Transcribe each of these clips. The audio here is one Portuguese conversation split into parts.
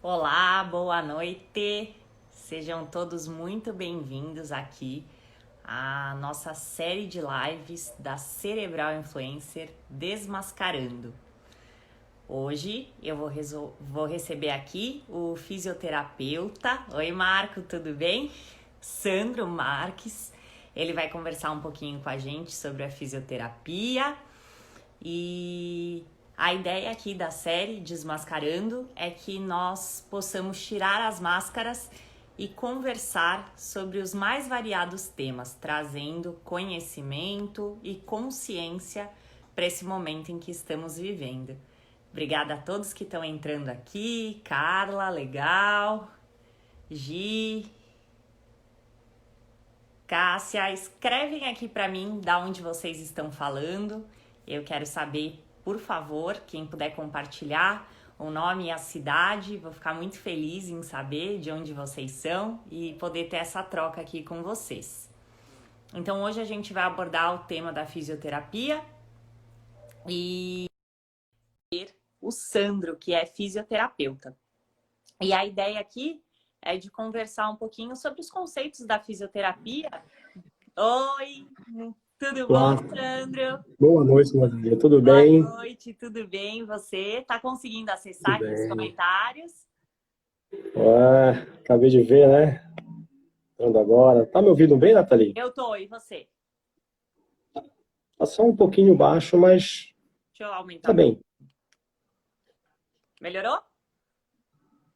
Olá, boa noite. Sejam todos muito bem-vindos aqui à nossa série de lives da Cerebral Influencer Desmascarando. Hoje eu vou receber aqui o fisioterapeuta. Oi, Marco, tudo bem? Sandro Marques. Ele vai conversar um pouquinho com a gente sobre a fisioterapia e a ideia aqui da série Desmascarando é que nós possamos tirar as máscaras e conversar sobre os mais variados temas, trazendo conhecimento e consciência para esse momento em que estamos vivendo. Obrigada a todos que estão entrando aqui. Carla, legal. Gi, Cássia, escrevem aqui para mim da onde vocês estão falando. Eu quero saber, por favor, quem puder compartilhar o nome e a cidade. Vou ficar muito feliz em saber de onde vocês são e poder ter essa troca aqui com vocês. Então, hoje a gente vai abordar o tema da fisioterapia e o Sandro, que é fisioterapeuta. E a ideia aqui é de conversar um pouquinho sobre os conceitos da fisioterapia. Oi, tudo Olá, bom, Sandro? boa noite, Maria. Tudo Boa bem? noite, tudo bem? Você está conseguindo acessar Tudo aqui os bem. comentários? Acabei de ver, né? Entrando agora. Tá me ouvindo bem, Nathalie? Eu tô, e você? Tá só um pouquinho baixo, mas Deixa eu aumentar tá meu. bem. Melhorou?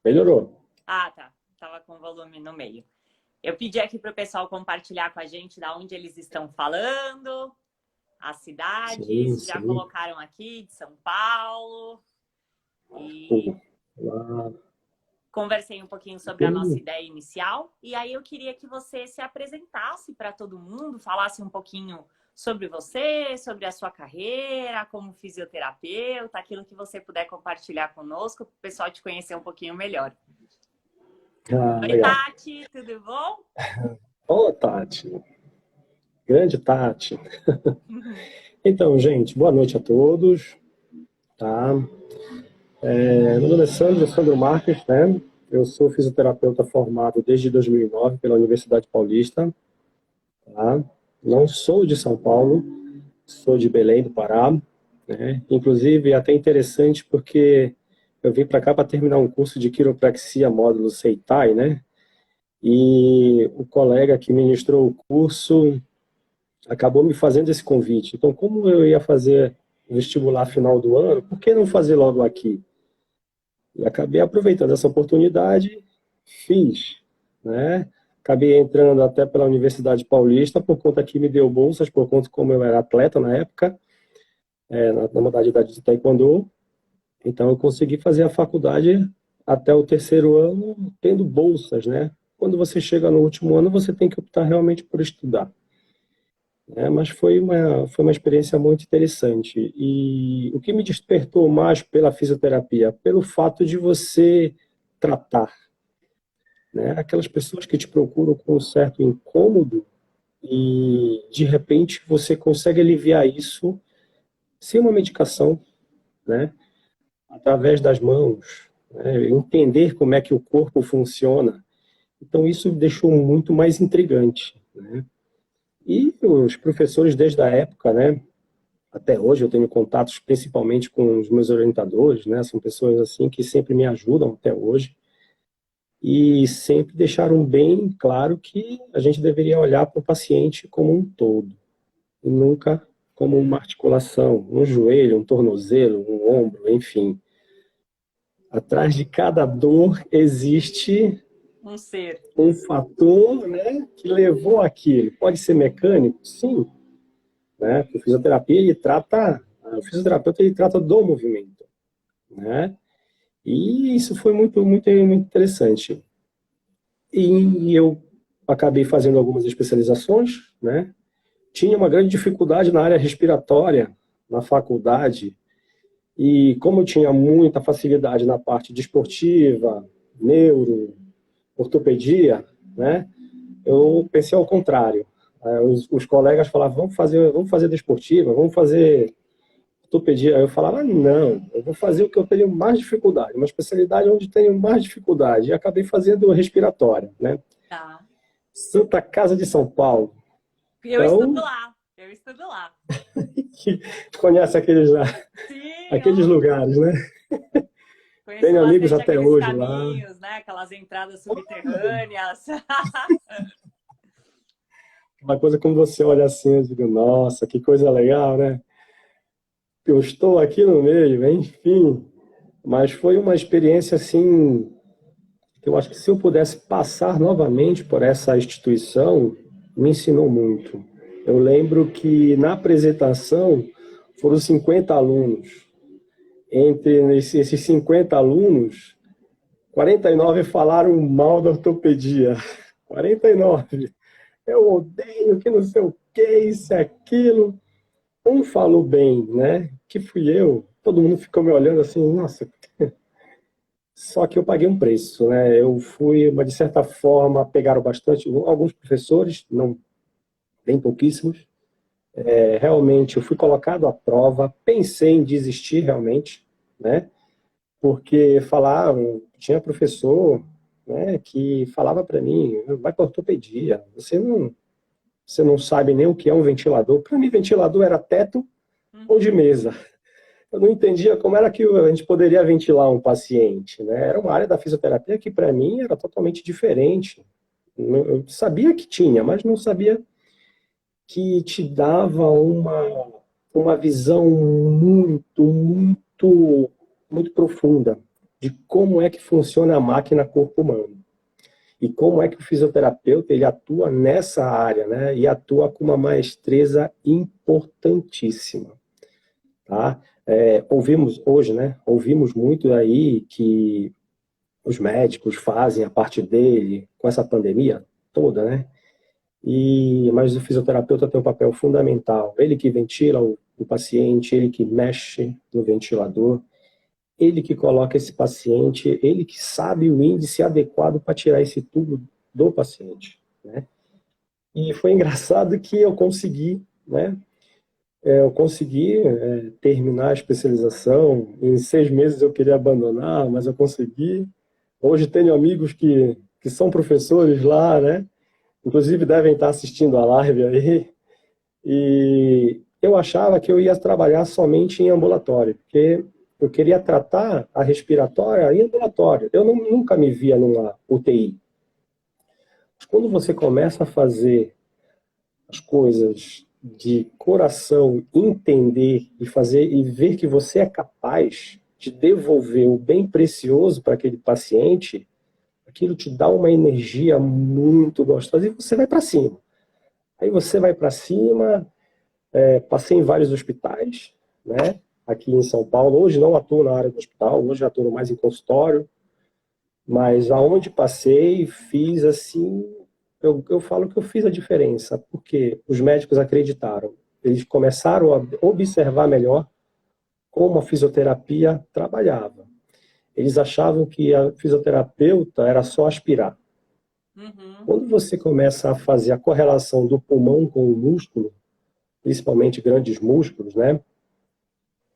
Melhorou. Ah, tá. Tava com o volume no meio. Eu pedi aqui para o pessoal compartilhar com a gente da onde eles estão falando, as Sim, cidades, já sim. colocaram aqui de São Paulo. E Pô, lá. conversei um pouquinho sobre a nossa Sim. ideia inicial e aí eu queria que você se apresentasse para todo mundo, falasse um pouquinho sobre você, sobre a sua carreira como fisioterapeuta, aquilo que você puder compartilhar conosco para o pessoal te conhecer um pouquinho melhor. Oi, Legal. Tati, tudo bom? Ô, Tati. Grande Tati. Então, gente, boa noite a todos. Tá? Meu nome é Sandro Marques, né? Eu sou fisioterapeuta formado desde 2009 pela Universidade Paulista. Tá? Não sou de São Paulo, sou de Belém do Pará, né? Inclusive, é até interessante porque eu vim para cá para terminar um curso de quiropraxia módulo Seitai, né? E o colega que ministrou o curso acabou me fazendo esse convite. Então, como eu ia fazer vestibular final do ano, por que não fazer logo aqui? E acabei aproveitando essa oportunidade, fiz, né? Acabei entrando até pela Universidade Paulista, por conta que me deu bolsas, por conta como eu era atleta na época, na modalidade de Taekwondo. Então, eu consegui fazer a faculdade até o terceiro ano, tendo bolsas, né? Quando você chega no último ano, você tem que optar realmente por estudar. Né? Mas foi uma experiência muito interessante. E o que me despertou mais pela fisioterapia? Pelo fato de você tratar, né? Aquelas pessoas que te procuram com um certo incômodo e, de repente, você consegue aliviar isso sem uma medicação, né? Através das mãos, né? Entender como é que o corpo funciona. Então, isso me deixou muito mais intrigante, né? E os professores, desde a época, né? Até hoje eu tenho contatos principalmente com os meus orientadores, né? São pessoas assim que sempre me ajudam até hoje e sempre deixaram bem claro que a gente deveria olhar para o paciente como um todo, e nunca como uma articulação, um joelho, um tornozelo, um ombro, enfim. Atrás de cada dor existe Um ser. um fator, né, que levou aquilo. Pode ser mecânico? Sim, né? O fisioterapia o fisioterapeuta ele trata do movimento, né? E isso foi muito, muito, muito interessante. E eu acabei fazendo algumas especializações, né? Tinha uma grande dificuldade na área respiratória na faculdade, e como eu tinha muita facilidade na parte desportiva, neuro, ortopedia, né? Eu pensei ao contrário. Os colegas falavam, vamos fazer desportiva, vamos fazer ortopedia. Aí eu falava, não, eu vou fazer o que eu tenho mais dificuldade, uma especialidade onde tenho mais dificuldade. E acabei fazendo respiratória, né? Tá. Santa Casa de São Paulo. Eu estudo Então, lá. Eu estudo lá. que conhece Sim, aqueles lugares, né? conheço Tenho amigos bastante até aqueles hoje lá. caminhos, né? Aquelas entradas subterrâneas. Uma coisa como você olha assim, eu digo, nossa, que coisa legal, né? Eu estou aqui no meio, enfim. Mas foi uma experiência assim, que eu acho que se eu pudesse passar novamente por essa instituição, me ensinou muito. Eu lembro que na apresentação foram 50 alunos. Entre esses 50 alunos, 49 falaram mal da ortopedia. 49. Eu odeio que não sei o que, isso, aquilo. Um falou bem, né? Que fui eu. Todo mundo ficou me olhando assim, nossa. Só que eu paguei um preço, né? Eu fui, mas de certa forma, pegaram bastante, alguns professores, não, bem pouquíssimos. Realmente, eu fui colocado à prova, pensei em desistir realmente, né? Porque falaram, tinha professor, né, que falava para mim, vai para ortopedia, você não sabe nem o que é um ventilador. Para mim, ventilador era teto ou de Uhum. mesa. Eu não entendia como era que a gente poderia ventilar um paciente, né? Era uma área da fisioterapia que para mim era totalmente diferente. Eu sabia que tinha, mas não sabia que te dava uma visão muito profunda de como é que funciona a máquina corpo humano e como é que o fisioterapeuta ele atua nessa área, né? E atua com uma maestreza importantíssima, tá? Ouvimos hoje, né? Ouvimos muito aí que os médicos fazem a parte dele com essa pandemia toda, né? Mas o fisioterapeuta tem um papel fundamental. Ele que ventila o paciente, ele que mexe no ventilador, ele que coloca esse paciente, ele que sabe o índice adequado para tirar esse tubo do paciente, né? E foi engraçado que eu consegui, né? Eu consegui terminar a especialização. Em 6 meses eu queria abandonar, mas eu consegui. Hoje tenho amigos que são professores lá, né? Inclusive devem estar assistindo a live aí. E eu achava que eu ia trabalhar somente em ambulatório, porque eu queria tratar a respiratória em ambulatório. Eu nunca me via numa UTI. Mas quando você começa a fazer as coisas de coração, entender e fazer e ver que você é capaz de devolver o bem precioso para aquele paciente, aquilo te dá uma energia muito gostosa e você vai para cima. Aí você vai para cima. Passei em vários hospitais, né? Aqui em São Paulo. Hoje não atuo na área do hospital, hoje atuo mais em consultório. Mas aonde passei, fiz assim. Eu falo que eu fiz a diferença, porque os médicos acreditaram. Eles começaram a observar melhor como a fisioterapia trabalhava. Eles achavam que a fisioterapeuta era só aspirar. Uhum. Quando você começa a fazer a correlação do pulmão com o músculo, principalmente grandes músculos, né?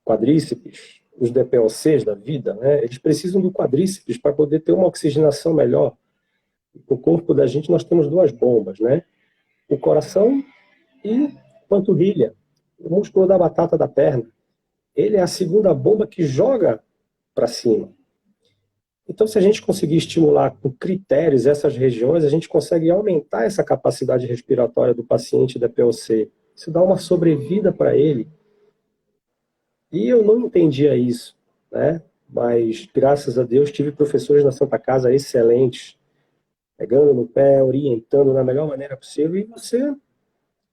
Quadríceps, os DPOCs da vida, né? Eles precisam do quadríceps para poder ter uma oxigenação melhor. No corpo da gente nós temos duas bombas, né? O coração e panturrilha, o músculo da batata da perna. Ele é a segunda bomba que joga para cima. Então, se a gente conseguir estimular com critérios essas regiões, a gente consegue aumentar essa capacidade respiratória do paciente DPOC. Isso dá uma sobrevida para ele. E eu não entendia isso, né? Mas, graças a Deus, tive professores na Santa Casa excelentes, pegando no pé, orientando da melhor maneira possível, e você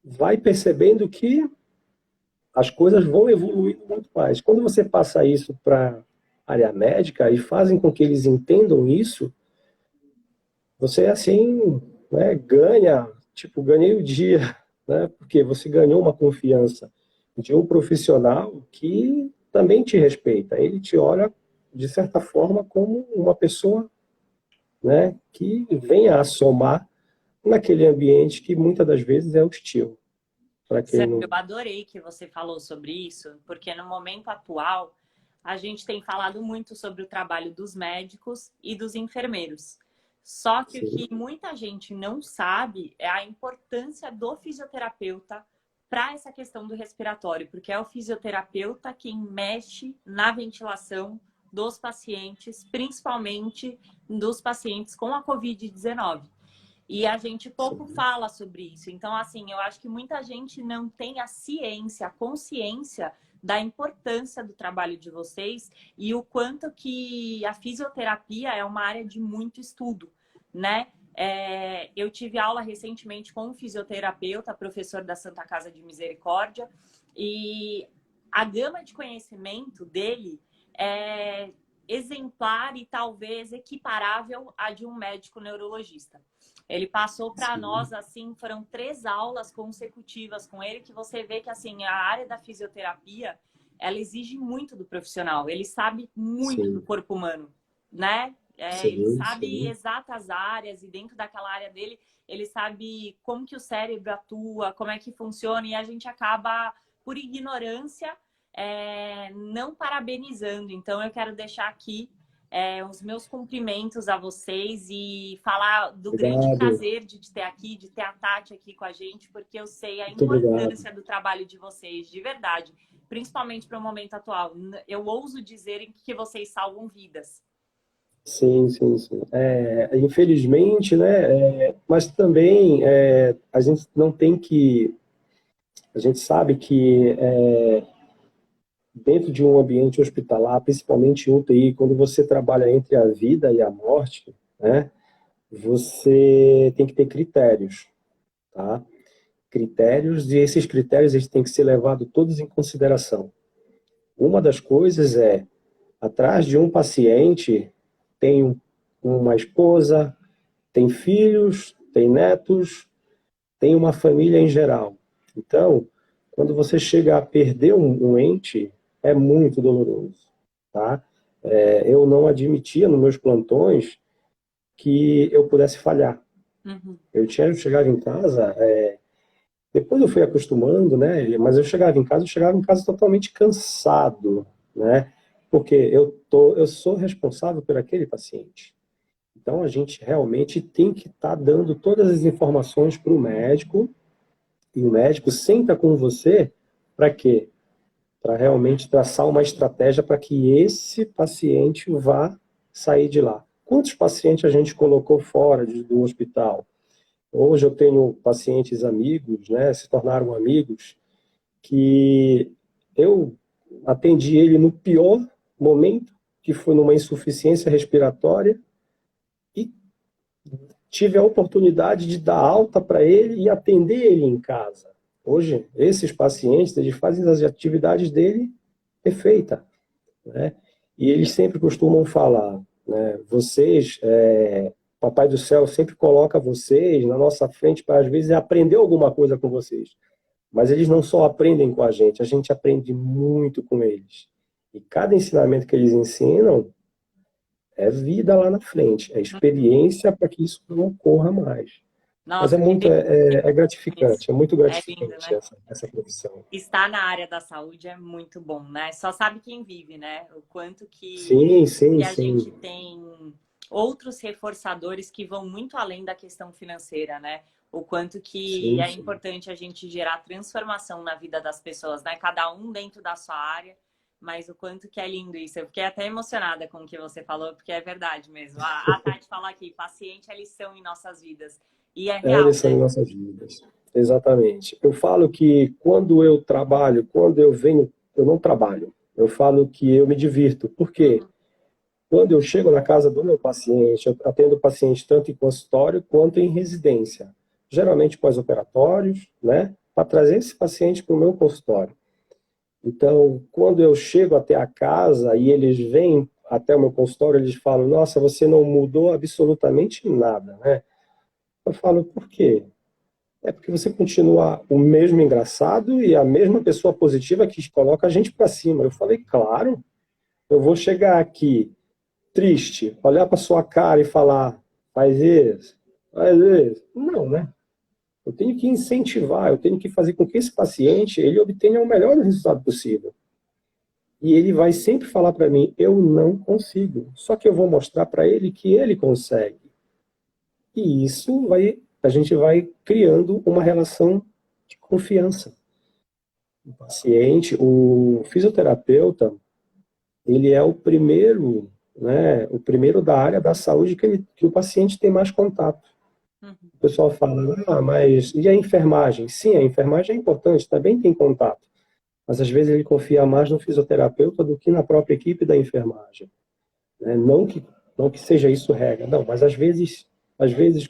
vai percebendo que as coisas vão evoluindo muito mais. Quando você passa isso para a área médica e fazem com que eles entendam isso, você, assim, né, ganha, tipo, ganhei o dia, né? Porque você ganhou uma confiança de um profissional que também te respeita. Ele te olha, de certa forma, como uma pessoa, né, que venha a somar naquele ambiente que muitas das vezes é hostil. para quem Sandro, não... eu adorei que você falou sobre isso, porque no momento atual a gente tem falado muito sobre o trabalho dos médicos e dos enfermeiros. Só que o Sim, que muita gente não sabe é a importância do fisioterapeuta para essa questão do respiratório, porque é o fisioterapeuta quem mexe na ventilação dos pacientes, principalmente dos pacientes com a Covid-19. E a gente pouco sim, fala sobre isso. Então, assim, eu acho que muita gente não tem a ciência, a consciência da importância do trabalho de vocês e o quanto que a fisioterapia é uma área de muito estudo, né? Eu tive aula recentemente com um fisioterapeuta, professor da Santa Casa de Misericórdia, e a gama de conhecimento dele é exemplar e talvez equiparável à de um médico neurologista. Ele passou para sim, nós, assim, foram 3 aulas consecutivas com ele, que você vê que, assim, a área da fisioterapia, ela exige muito do profissional. Ele sabe muito do sim, corpo humano, né? Ele sim, sabe sim. exatas áreas e dentro daquela área dele, ele sabe como que o cérebro atua, como é que funciona e a gente acaba, por ignorância, não parabenizando. Então, eu quero deixar aqui os meus cumprimentos a vocês e falar do grande Obrigado, prazer de te ter aqui, de ter a Tati aqui com a gente, porque eu sei a muito obrigado. importância do trabalho de vocês, de verdade, principalmente para o momento atual. Eu ouso dizer que vocês salvam vidas. Sim, sim, sim. Infelizmente, né? Mas também a gente não tem que. A gente sabe que dentro de um ambiente hospitalar, principalmente em UTI, quando você trabalha entre a vida e a morte, né? Você tem que ter critérios, tá? Critérios, e esses critérios eles têm que ser levados todos em consideração. Uma das coisas é, atrás de um paciente tem uma esposa, tem filhos, tem netos, tem uma família em geral. Então, quando você chega a perder um ente, é muito doloroso, tá? Eu não admitia nos meus plantões que eu pudesse falhar. Uhum. Eu chegava em casa, depois eu fui acostumando, né? Mas eu chegava em casa totalmente cansado, né? Porque eu sou responsável por aquele paciente. Então a gente realmente tem que estar dando todas as informações para o médico e o médico senta com você para quê? Para realmente traçar uma estratégia para que esse paciente vá sair de lá. Quantos pacientes a gente colocou fora do hospital? Hoje eu tenho pacientes amigos, né, se tornaram amigos, que eu atendi ele no pior momento, que foi numa insuficiência respiratória, e tive a oportunidade de dar alta para ele e atender ele em casa. Hoje, esses pacientes, eles fazem as atividades dele perfeita, né? E eles sempre costumam falar, né, vocês, Papai do Céu sempre coloca vocês na nossa frente para, às vezes, aprender alguma coisa com vocês. Mas eles não só aprendem com a gente aprende muito com eles. E cada ensinamento que eles ensinam é vida lá na frente, é experiência para que isso não ocorra mais. Mas Nossa, que delícia isso. é muito É lindo, gratificante né? essa profissão. Estar na área da saúde é muito bom, né? Só sabe quem vive, né? O quanto Sim, que sim, a gente sim, tem outros reforçadores que vão muito além da questão financeira, né? O quanto que sim, é sim. importante a gente gerar transformação na vida das pessoas, né? Cada um dentro da sua área, mas o quanto que é lindo isso. Eu fiquei até emocionada com o que você falou, porque é verdade mesmo. A Tati fala aqui, paciente é lição em nossas vidas. E é real, Eles são em né? nossas vidas. Exatamente. Eu falo que quando eu trabalho, quando eu venho, eu não trabalho. Eu falo que eu me divirto. Por quê? Uhum. Quando eu chego na casa do meu paciente, eu atendo o paciente tanto em consultório quanto em residência. Geralmente pós-operatórios, né? Para trazer esse paciente para o meu consultório. Então, quando eu chego até a casa e eles vêm até o meu consultório, eles falam: Nossa, você não mudou absolutamente nada, né? Eu falo: Por quê? É porque você continua o mesmo engraçado e a mesma pessoa positiva que coloca a gente para cima. Eu falei: Claro, eu vou chegar aqui triste, olhar para sua cara e falar: Faz isso, faz isso. Não, né? Eu tenho que incentivar, eu tenho que fazer com que esse paciente ele obtenha o melhor resultado possível. E ele vai sempre falar para mim, eu não consigo. Só que eu vou mostrar para ele que ele consegue. E isso a gente vai criando uma relação de confiança. O paciente, o fisioterapeuta, ele é o primeiro, né, o primeiro da área da saúde que o paciente tem mais contato. O pessoal fala, mas e a enfermagem? Sim, a enfermagem é importante, também tem contato. Mas às vezes ele confia mais no fisioterapeuta do que na própria equipe da enfermagem. Né? Não que seja isso regra, não, mas às vezes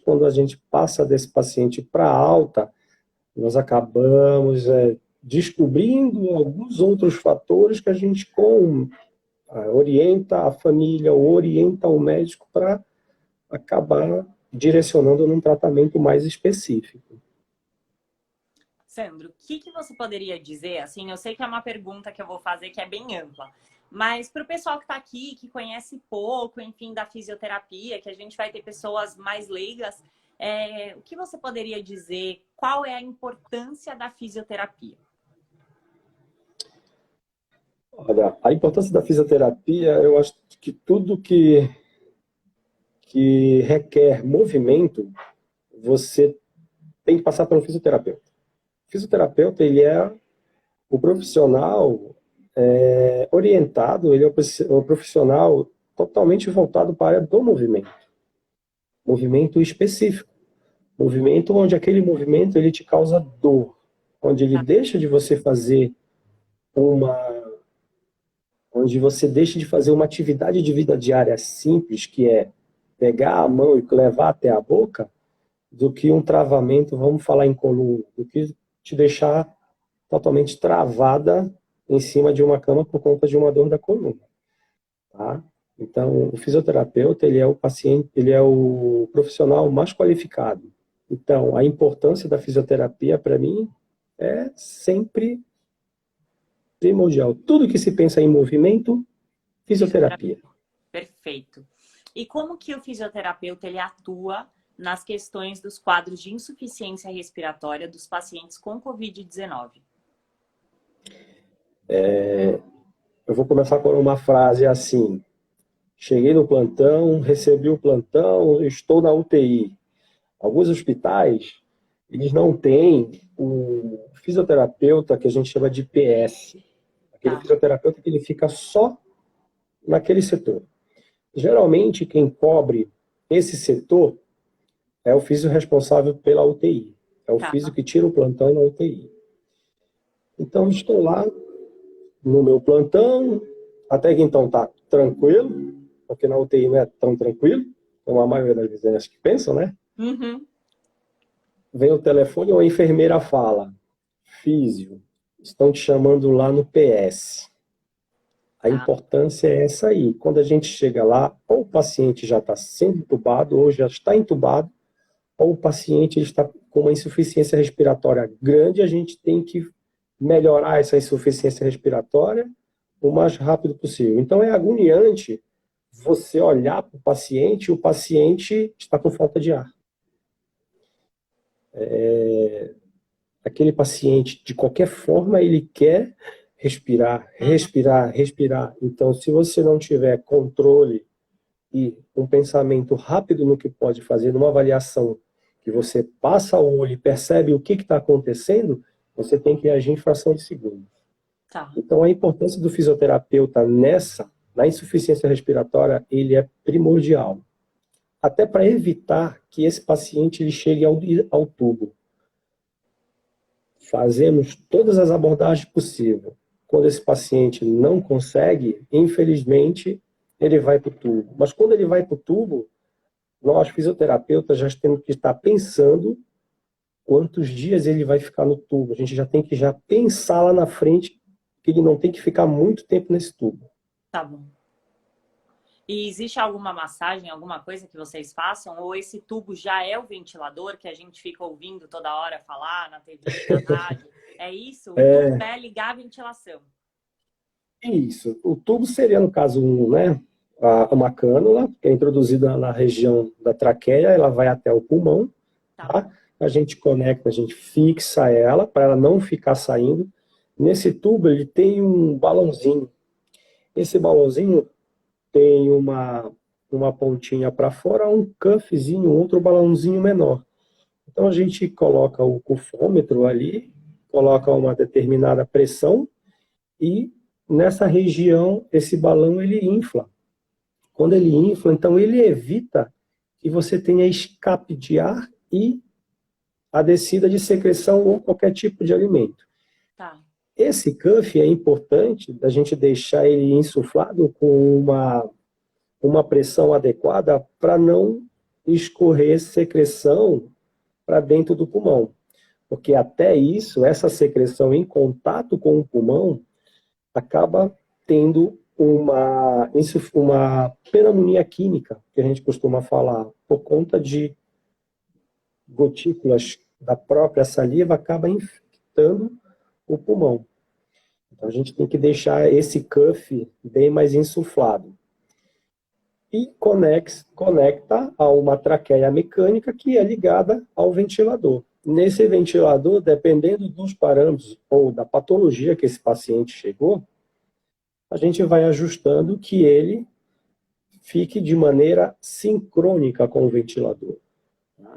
quando a gente passa desse paciente para alta, nós acabamos descobrindo alguns outros fatores que a gente orienta a família ou orienta o médico para acabar direcionando num tratamento mais específico. Sandro, o que você poderia dizer? Assim, eu sei que é uma pergunta que eu vou fazer que é bem ampla, mas para o pessoal que está aqui, que conhece pouco, enfim, da fisioterapia, que a gente vai ter pessoas mais leigas, o que você poderia dizer? Qual é a importância da fisioterapia? Olha, a importância da fisioterapia, eu acho que tudo que requer movimento, você tem que passar pelo fisioterapeuta. O fisioterapeuta, ele é o profissional orientado, ele é o profissional totalmente voltado para a área do movimento. Movimento específico. Movimento onde aquele movimento ele te causa dor. Onde ele deixa de você fazer uma atividade de vida diária simples, que é pegar a mão e levar até a boca, do que um travamento, vamos falar em coluna, do que te deixar totalmente travada em cima de uma cama por conta de uma dor da coluna. Tá? Então, o fisioterapeuta, ele é o paciente, ele é o profissional mais qualificado. Então, a importância da fisioterapia, para mim, é sempre primordial. Tudo que se pensa em movimento, fisioterapia. Perfeito. E como que o fisioterapeuta ele atua nas questões dos quadros de insuficiência respiratória dos pacientes com Covid-19? Eu vou começar com uma frase assim: cheguei no plantão, recebi o plantão, estou na UTI. Alguns hospitais, eles não têm o fisioterapeuta que a gente chama de PS. Aquele fisioterapeuta que ele fica só naquele setor. Geralmente, quem cobre esse setor é o físio responsável pela UTI. É o físio que tira o plantão na UTI. Então, estou lá no meu plantão, até que então tá tranquilo, porque na UTI não é tão tranquilo, como a maioria das vezes que pensam, né? Uhum. Vem o telefone ou a enfermeira fala: físio, estão te chamando lá no PS. A importância é essa aí. Quando a gente chega lá, ou o paciente já está sendo entubado, ou já está entubado, ou o paciente está com uma insuficiência respiratória grande, a gente tem que melhorar essa insuficiência respiratória o mais rápido possível. Então é agoniante você olhar para o paciente e o paciente está com falta de ar. Aquele paciente, de qualquer forma, ele quer respirar, respirar, respirar. Então, se você não tiver controle e um pensamento rápido no que pode fazer, numa avaliação que você passa o olho e percebe o que está acontecendo, você tem que agir em fração de segundo. Então, a importância do fisioterapeuta na insuficiência respiratória, ele é primordial. Até para evitar que esse paciente ele chegue ao tubo. Fazemos todas as abordagens possíveis. Quando esse paciente não consegue, infelizmente, ele vai para o tubo. Mas quando ele vai para o tubo, nós, fisioterapeutas, já temos que estar pensando quantos dias ele vai ficar no tubo. A gente já tem que pensar lá na frente que ele não tem que ficar muito tempo nesse tubo. Tá bom. E existe alguma massagem, alguma coisa que vocês façam? Ou esse tubo já é o ventilador que a gente fica ouvindo toda hora falar na TV, na rádio? É isso? O tubo é ligar a ventilação. Isso. O tubo seria, no caso, uma cânula, que é introduzida na região da traqueia, ela vai até o pulmão. Tá? a gente conecta, a gente fixa ela, para ela não ficar saindo. Nesse tubo, ele tem um balãozinho. Esse balãozinho tem uma pontinha para fora, um cuffzinho, outro balãozinho menor. Então, a gente coloca o cufômetro ali, coloca uma determinada pressão e nessa região, esse balão ele infla. Quando ele infla, então ele evita que você tenha escape de ar e a descida de secreção ou qualquer tipo de alimento. Tá. Esse cuff é importante da gente deixar ele insuflado com uma pressão adequada para não escorrer secreção para dentro do pulmão. Porque até isso, essa secreção em contato com o pulmão acaba tendo uma pneumonia química, que a gente costuma falar, por conta de gotículas da própria saliva, acaba infectando o pulmão. Então a gente tem que deixar esse cuff bem mais insuflado. E conecta a uma traqueia mecânica que é ligada ao ventilador. Nesse ventilador, dependendo dos parâmetros ou da patologia que esse paciente chegou, a gente vai ajustando que ele fique de maneira sincrônica com o ventilador.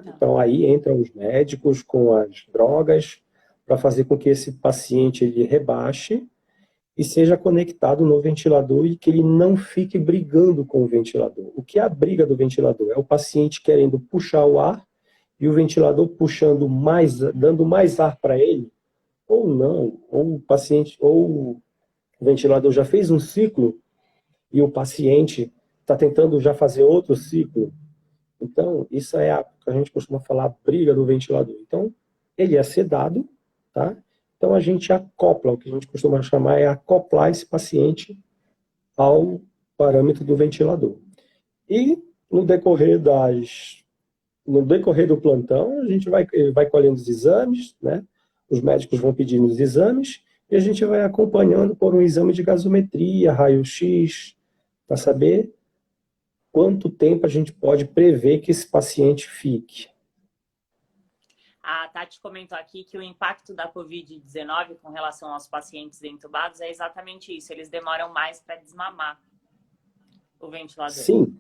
Então aí entram os médicos com as drogas para fazer com que esse paciente ele rebaixe e seja conectado no ventilador e que ele não fique brigando com o ventilador. O que é a briga do ventilador? É o paciente querendo puxar o ar e o ventilador puxando mais, dando mais ar para ele, ou não, ou o paciente, ou o ventilador já fez um ciclo e o paciente está tentando já fazer outro ciclo. Então, isso é a que a gente costuma falar, briga do ventilador. Então, ele é sedado, tá? Então, a gente acopla, o que a gente costuma chamar é acoplar esse paciente ao parâmetro do ventilador. E, no decorrer do plantão, a gente vai colhendo os exames, né? Os médicos vão pedindo os exames e a gente vai acompanhando por um exame de gasometria, raio-x, para saber quanto tempo a gente pode prever que esse paciente fique. A Tati comentou aqui que o impacto da Covid-19 com relação aos pacientes entubados é exatamente isso. Eles demoram mais para desmamar o ventilador. Sim.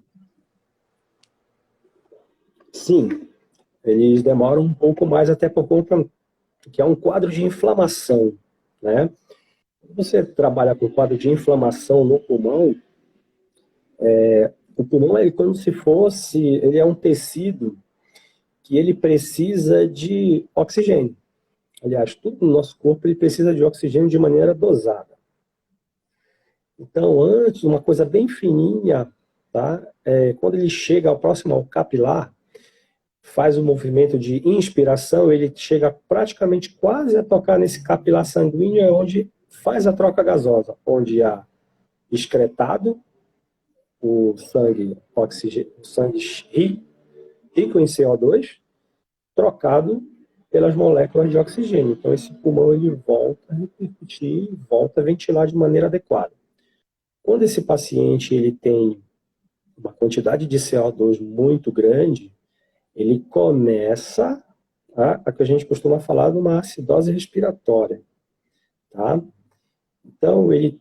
Sim. Eles demoram um pouco mais até por conta que é um quadro de inflamação, né? Quando você trabalha com quadro de inflamação no pulmão, o pulmão é como se fosse, ele é um tecido que ele precisa de oxigênio. Aliás, tudo no nosso corpo ele precisa de oxigênio de maneira dosada. Então, antes, uma coisa bem fininha, tá? Quando ele chega ao próximo ao capilar, faz o movimento de inspiração, ele chega praticamente quase a tocar nesse capilar sanguíneo, é onde faz a troca gasosa, onde há excretado o sangue rico em CO2, trocado pelas moléculas de oxigênio. Então, esse pulmão ele volta a repercutir, volta a ventilar de maneira adequada. Quando esse paciente ele tem uma quantidade de CO2 muito grande, ele começa a que a gente costuma falar de uma acidose respiratória. Tá? Então, ele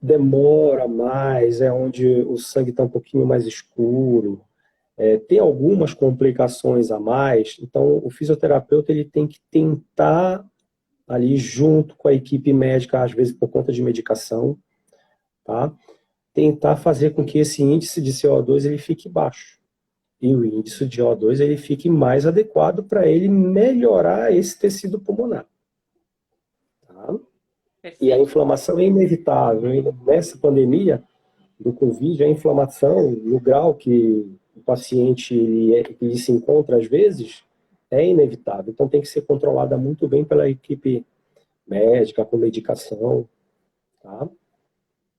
demora mais, é onde o sangue está um pouquinho mais escuro, tem algumas complicações a mais, então o fisioterapeuta ele tem que tentar ali junto com a equipe médica, às vezes por conta de medicação, tá? Tentar fazer com que esse índice de CO2 ele fique baixo e o índice de O2 ele fique mais adequado para ele melhorar esse tecido pulmonar. Tá? E a inflamação é inevitável. E nessa pandemia do Covid, a inflamação, no grau que o paciente ele se encontra às vezes, é inevitável. Então tem que ser controlada muito bem pela equipe médica, com medicação. Tá?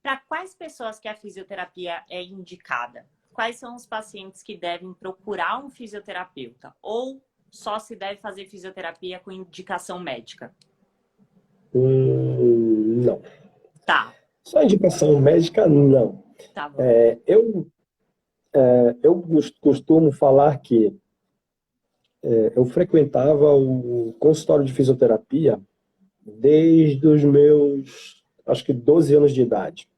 Para quais pessoas que a fisioterapia é indicada? Quais são os pacientes que devem procurar um fisioterapeuta? Ou só se deve fazer fisioterapia com indicação médica? Não. Tá. Só indicação médica, não. Tá bom. Eu costumo falar que eu frequentava o consultório de fisioterapia desde os meus, acho que 12 anos de idade.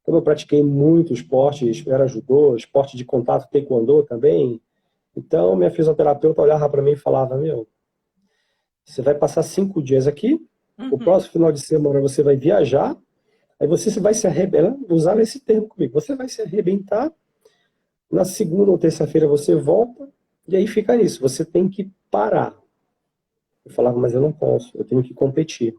Então eu pratiquei muito esporte, era judô, esporte de contato, taekwondo também. Então minha fisioterapeuta olhava para mim e falava, meu, você vai passar 5 dias aqui, o Uhum. próximo final de semana você vai viajar, aí você vai se arrebentar, usar esse termo comigo, você vai se arrebentar, na segunda ou terça-feira você volta, e aí fica nisso, você tem que parar. Eu falava, mas eu não posso, eu tenho que competir.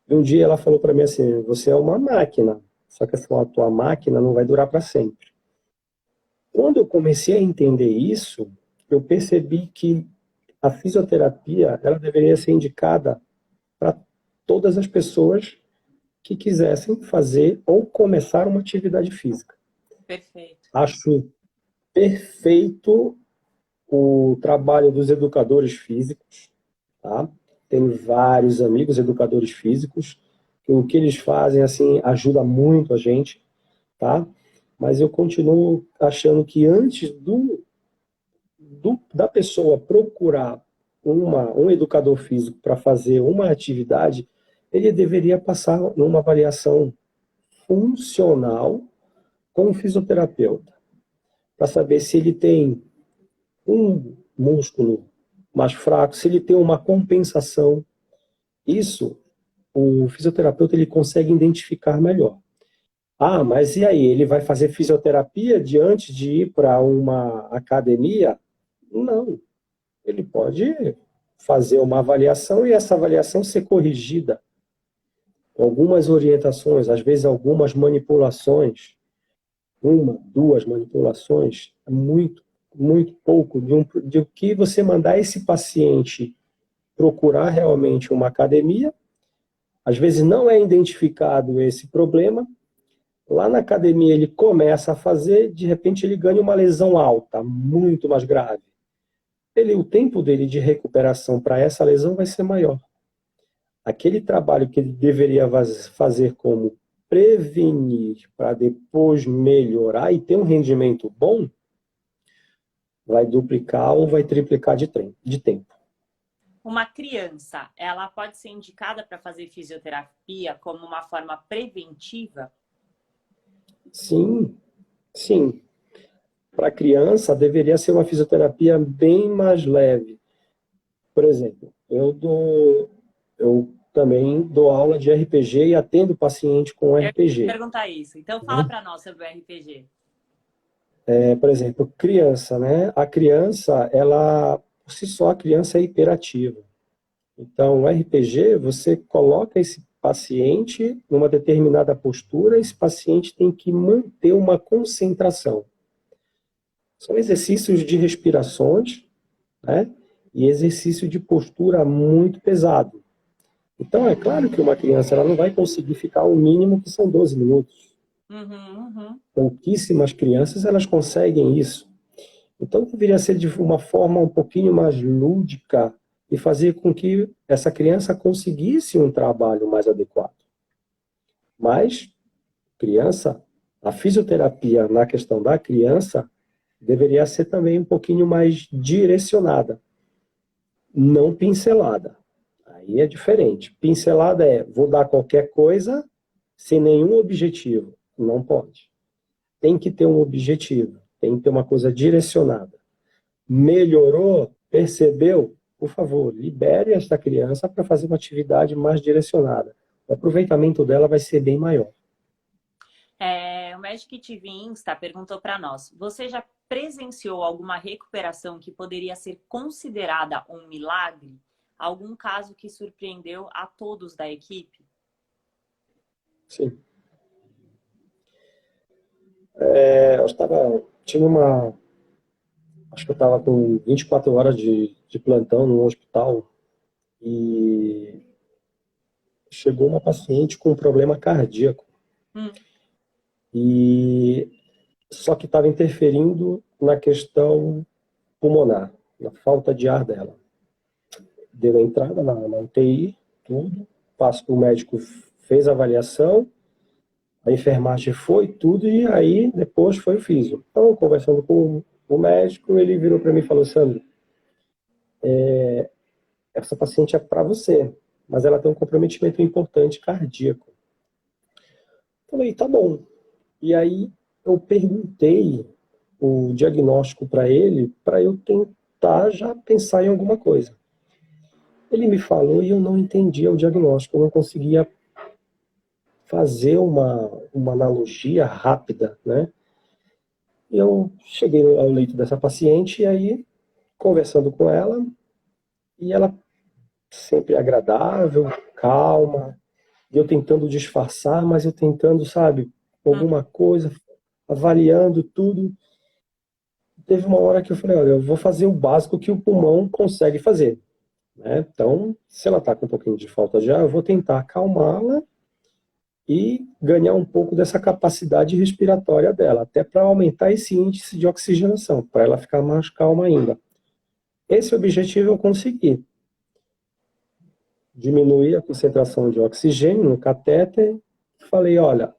E um dia ela falou para mim assim, você é uma máquina, só que a tua máquina não vai durar para sempre. Quando eu comecei a entender isso, eu percebi que a fisioterapia ela deveria ser indicada para todas as pessoas que quisessem fazer ou começar uma atividade física. Perfeito. Acho perfeito o trabalho dos educadores físicos, tá? Tenho vários amigos educadores físicos, que o que eles fazem assim ajuda muito a gente, tá? Mas eu continuo achando que antes da pessoa procurar um educador físico para fazer uma atividade, ele deveria passar numa avaliação funcional com o fisioterapeuta, para saber se ele tem um músculo mais fraco, se ele tem uma compensação. Isso o fisioterapeuta ele consegue identificar melhor. Ah, mas e aí? Ele vai fazer fisioterapia de antes de ir para uma academia? Não. Ele pode fazer uma avaliação e essa avaliação ser corrigida. Algumas orientações, às vezes algumas manipulações, uma, duas manipulações, é muito, muito pouco de o que você mandar esse paciente procurar realmente uma academia. Às vezes não é identificado esse problema. Lá na academia ele começa a fazer, de repente ele ganha uma lesão alta, muito mais grave. O tempo dele de recuperação para essa lesão vai ser maior. Aquele trabalho que ele deveria fazer como prevenir para depois melhorar e ter um rendimento bom, vai duplicar ou vai triplicar de tempo. Uma criança, ela pode ser indicada para fazer fisioterapia como uma forma preventiva? Sim, sim. Para criança, deveria ser uma fisioterapia bem mais leve. Por exemplo, eu também dou aula de RPG e atendo paciente com Eu ia RPG. perguntar isso. Então, fala Né? para nós sobre o RPG. Por exemplo, criança, né? A criança, ela, por si só, a criança é hiperativa. Então, o RPG, você coloca esse paciente numa determinada postura, esse paciente tem que manter uma concentração. São exercícios de respirações, né? E exercício de postura muito pesado. Então, é claro que uma criança ela não vai conseguir ficar o mínimo que são 12 minutos. Uhum. Pouquíssimas crianças elas conseguem isso. Então, deveria ser de uma forma um pouquinho mais lúdica e fazer com que essa criança conseguisse um trabalho mais adequado. Mas, criança, a fisioterapia na questão da criança deveria ser também um pouquinho mais direcionada, não pincelada. Aí é diferente. Pincelada é, vou dar qualquer coisa sem nenhum objetivo. Não pode. Tem que ter um objetivo, tem que ter uma coisa direcionada. Melhorou? Percebeu? Por favor, libere esta criança para fazer uma atividade mais direcionada. O aproveitamento dela vai ser bem maior. O Magic TV Insta perguntou para nós: você já presenciou alguma recuperação que poderia ser considerada um milagre? Algum caso que surpreendeu a todos da equipe? Sim. Tinha uma, acho que eu estava com 24 horas de plantão no hospital e chegou uma paciente com um problema cardíaco. Hum. E só que estava interferindo na questão pulmonar, na falta de ar dela. Deu a entrada na UTI, tudo, o médico fez a avaliação, a enfermagem foi tudo, e aí depois foi o físio. Então, conversando com o médico, ele virou para mim e falou: Sandro, essa paciente é para você, mas ela tem um comprometimento importante cardíaco. Falei, tá bom. E aí eu perguntei o diagnóstico para eu tentar já pensar em alguma coisa. Ele me falou e eu não entendia o diagnóstico, eu não conseguia fazer uma analogia rápida, né? Eu cheguei ao leito dessa paciente e aí, conversando com ela, e ela sempre agradável, calma, e eu tentando disfarçar, mas eu tentando, sabe, alguma coisa, avaliando tudo. Teve uma hora que eu falei, olha, eu vou fazer o básico que o pulmão consegue fazer, né? Então, se ela está com um pouquinho de falta de ar, eu vou tentar acalmá-la e ganhar um pouco dessa capacidade respiratória dela, até para aumentar esse índice de oxigenação, para ela ficar mais calma ainda. Esse objetivo eu consegui. Diminuir a concentração de oxigênio no catéter. Falei, olha,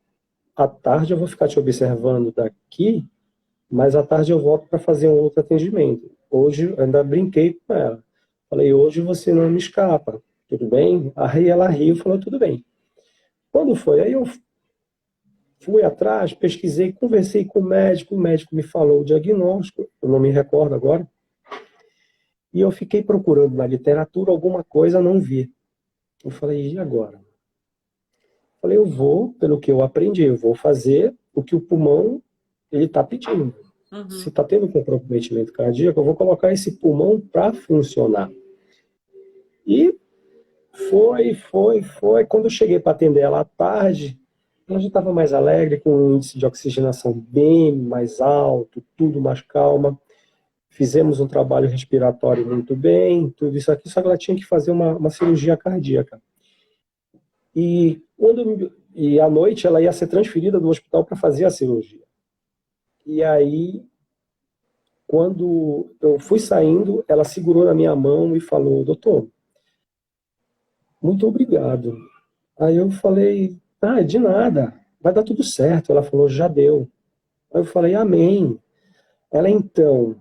à tarde eu vou ficar te observando daqui, mas à tarde eu volto para fazer um outro atendimento. Hoje, eu ainda brinquei com ela. Falei, hoje você não me escapa, tudo bem? Aí ela riu e falou, tudo bem. Quando foi? Aí eu fui atrás, pesquisei, conversei com o médico me falou o diagnóstico, eu não me recordo agora, e eu fiquei procurando na literatura alguma coisa, não vi. Eu falei, e agora? Falei, eu vou, pelo que eu aprendi, eu vou fazer o que o pulmão ele está pedindo. Se está tendo comprometimento cardíaco, eu vou colocar esse pulmão para funcionar. E foi. Quando eu cheguei para atender ela à tarde, ela já estava mais alegre, com um índice de oxigenação bem mais alto, tudo mais calma. Fizemos um trabalho respiratório muito bem, tudo isso aqui, só que ela tinha que fazer uma cirurgia cardíaca. E à noite ela ia ser transferida do hospital para fazer a cirurgia. E aí, quando eu fui saindo, ela segurou na minha mão e falou, doutor, muito obrigado. Aí eu falei, de nada, vai dar tudo certo. Ela falou, já deu. Aí eu falei, amém. Ela, então,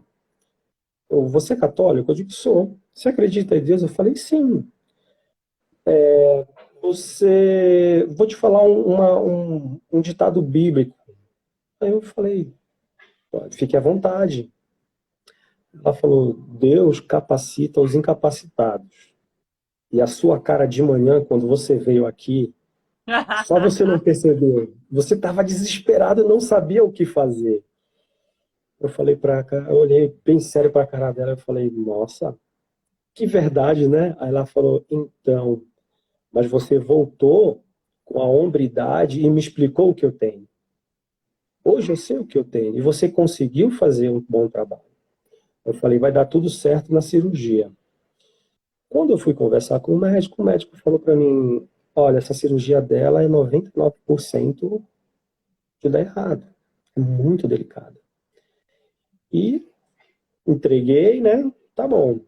você é católico? Eu digo, sou. Você acredita em Deus? Eu falei, sim. Vou te falar um ditado bíblico. Aí eu falei, fique à vontade. Ela falou, Deus capacita os incapacitados. E a sua cara de manhã, quando você veio aqui, só você não percebeu. Você estava desesperado e não sabia o que fazer. Eu falei eu olhei bem sério para a cara dela e falei, nossa, que verdade, né? Aí ela falou, então, mas você voltou com a hombridade e me explicou o que eu tenho. Hoje eu sei o que eu tenho e você conseguiu fazer um bom trabalho. Eu falei, vai dar tudo certo na cirurgia. Quando eu fui conversar com o médico falou para mim, olha, essa cirurgia dela é 99% de dar errado. É muito delicada. E entreguei, né? Tá bom.